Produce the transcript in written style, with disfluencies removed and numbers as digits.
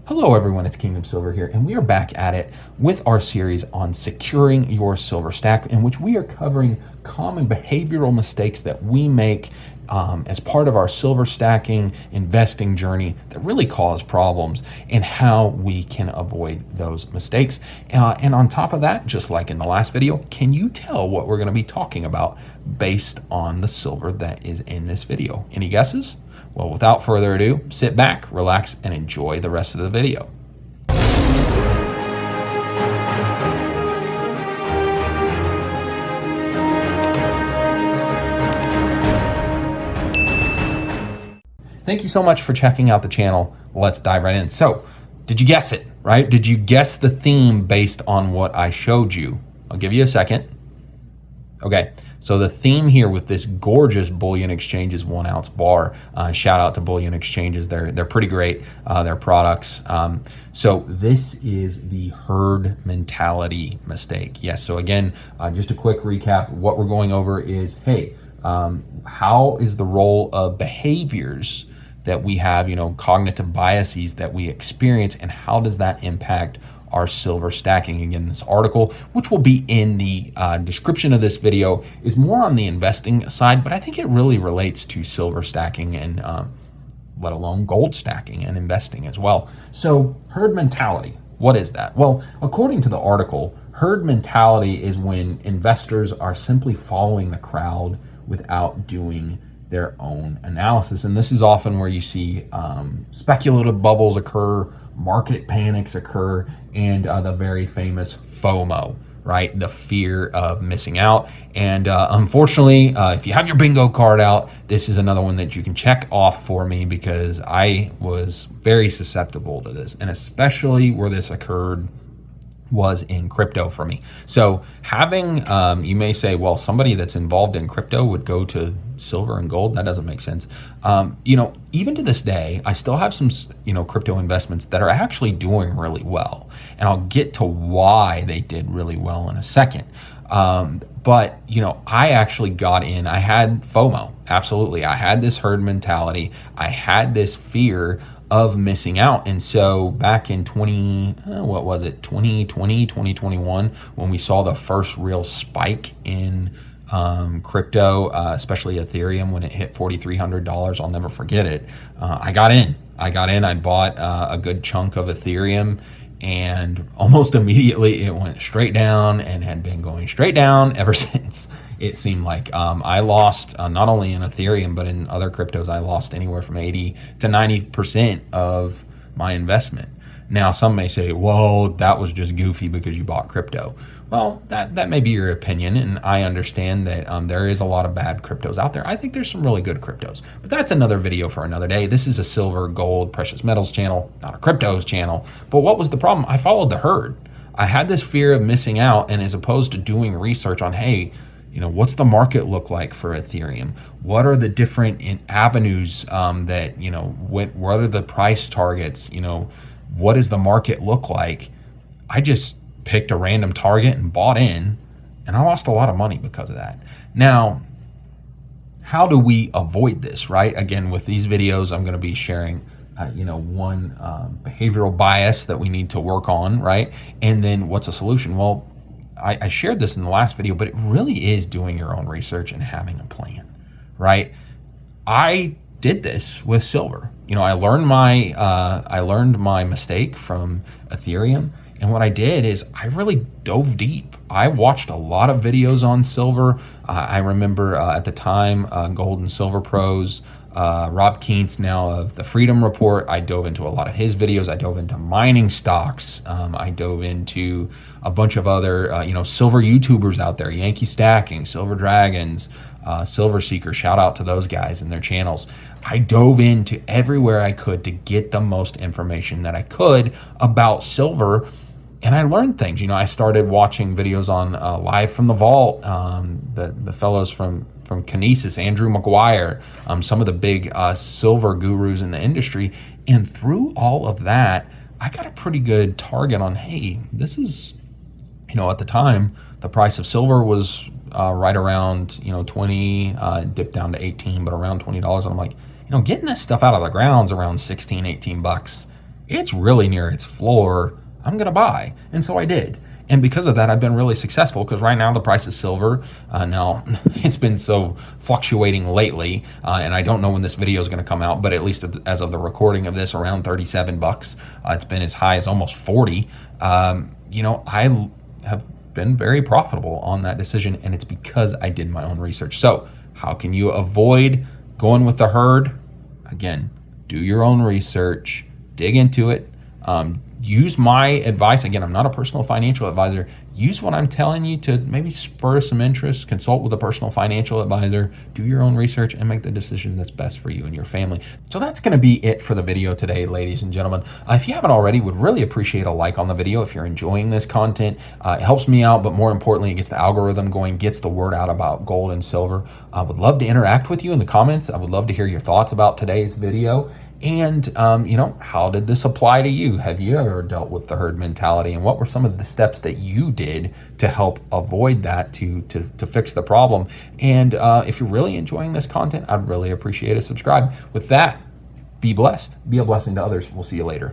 Hello everyone, it's Kingdom Silver here, and we are back at it with our series on securing your silver stack, in which we are covering common behavioral mistakes that we make as part of our silver stacking investing journey that really cause problems, and how we can avoid those mistakes. And on top of that, just like in the last video, can you tell what we're going to be talking about based on the silver that is in this video? Any guesses? Well, without further ado, sit back, relax, and enjoy the rest of the video. Thank you so much for checking out the channel. Let's dive right in. So, did you guess it, right? Did you guess the theme based on what I showed you? I'll give you a second. Okay, so the theme here with this gorgeous Bullion Exchanges 1 ounce bar, shout out to Bullion Exchanges, they're pretty great, their products. So this is the herd mentality mistake. Yes, so again, just a quick recap, what we're going over is, hey, how is the role of behaviors that we have, cognitive biases that we experience, and how does that impact our silver stacking? Again, this article, which will be in the description of this video, is more on the investing side, but I think it really relates to silver stacking and let alone gold stacking and investing as well. So herd mentality, what is that? Well, according to the article, herd mentality is when investors are simply following the crowd without doing their own analysis. And this is often where you see speculative bubbles occur, market panics occur, and the very famous FOMO, right? The fear of missing out. And unfortunately, if you have your bingo card out, this is another one that you can check off for me, because I was very susceptible to this, and especially where this occurred was in crypto for me. So having, you may say, well, somebody that's involved in crypto would go to silver and gold. That doesn't make sense. Even to this day, I still have some, crypto investments that are actually doing really well. And I'll get to why they did really well in a second. But I actually got in, I had FOMO. Absolutely. I had this herd mentality. I had this fear of missing out. And so back in 2020, 2021, when we saw the first real spike in crypto, especially Ethereum, when it hit $4,300, I'll never forget it. I got in, I bought a good chunk of Ethereum, and almost immediately it went straight down and had been going straight down ever since. It seemed like I lost not only in Ethereum, but in other cryptos, I lost anywhere from 80 to 90% of my investment. Now, some may say, well, that was just goofy because you bought crypto. Well, that may be your opinion, and I understand that there is a lot of bad cryptos out there. I think there's some really good cryptos, but that's another video for another day. This is a silver, gold, precious metals channel, not a cryptos channel. But what was the problem? I followed the herd. I had this fear of missing out, and as opposed to doing research on, hey, what's the market look like for Ethereum? What are the different avenues that, what are the price targets? What does the market look like? I just picked a random target and bought in, and I lost a lot of money because of that. Now, how do we avoid this, right? Again, with these videos, I'm going to be sharing one behavioral bias that we need to work on, right? And then what's a solution? Well, I shared this in the last video, but it really is doing your own research and having a plan, right? I did this with silver. I learned my mistake from Ethereum, and what I did is I really dove deep. I watched a lot of videos on silver. I remember at the time, Gold and Silver Pros, Rob Keents, now of the Freedom Report. I dove into a lot of his videos. I dove into mining stocks. I dove into a bunch of other, silver YouTubers out there, Yankee Stacking, Silver Dragons, Silver Seeker. Shout out to those guys and their channels. I dove into everywhere I could to get the most information that I could about silver. And I learned things. I started watching videos on Live from the Vault, the fellows from Kinesis, Andrew McGuire, some of the big silver gurus in the industry. And through all of that, I got a pretty good target on, hey, this is, at the time, the price of silver was right around, 20, dipped down to 18, but around $20. And I'm like, getting this stuff out of the ground's around 16, 18 bucks. it's really near its floor, I'm going to buy. And so I did. And because of that, I've been really successful, because right now the price of silver, now it's been so fluctuating lately, and I don't know when this video is going to come out, but at least as of the recording of this, around 37 bucks. It's been as high as almost 40. I have been very profitable on that decision, and it's because I did my own research. So how can you avoid going with the herd? Again, do your own research, dig into it. Use my advice. Again, I'm not a personal financial advisor. Use what I'm telling you to maybe spur some interest, consult with a personal financial advisor, do your own research, and make the decision that's best for you and your family. So that's going to be it for the video today, ladies and gentlemen. If you haven't already, would really appreciate a like on the video if you're enjoying this content. It helps me out, but more importantly, it gets the algorithm going, gets the word out about gold and silver. I would love to interact with you in the comments. I would love to hear your thoughts about today's video. And, how did this apply to you? Have you ever dealt with the herd mentality? And what were some of the steps that you did to help avoid that, to fix the problem? And if you're really enjoying this content, I'd really appreciate a subscribe. With that, be blessed. Be a blessing to others. We'll see you later.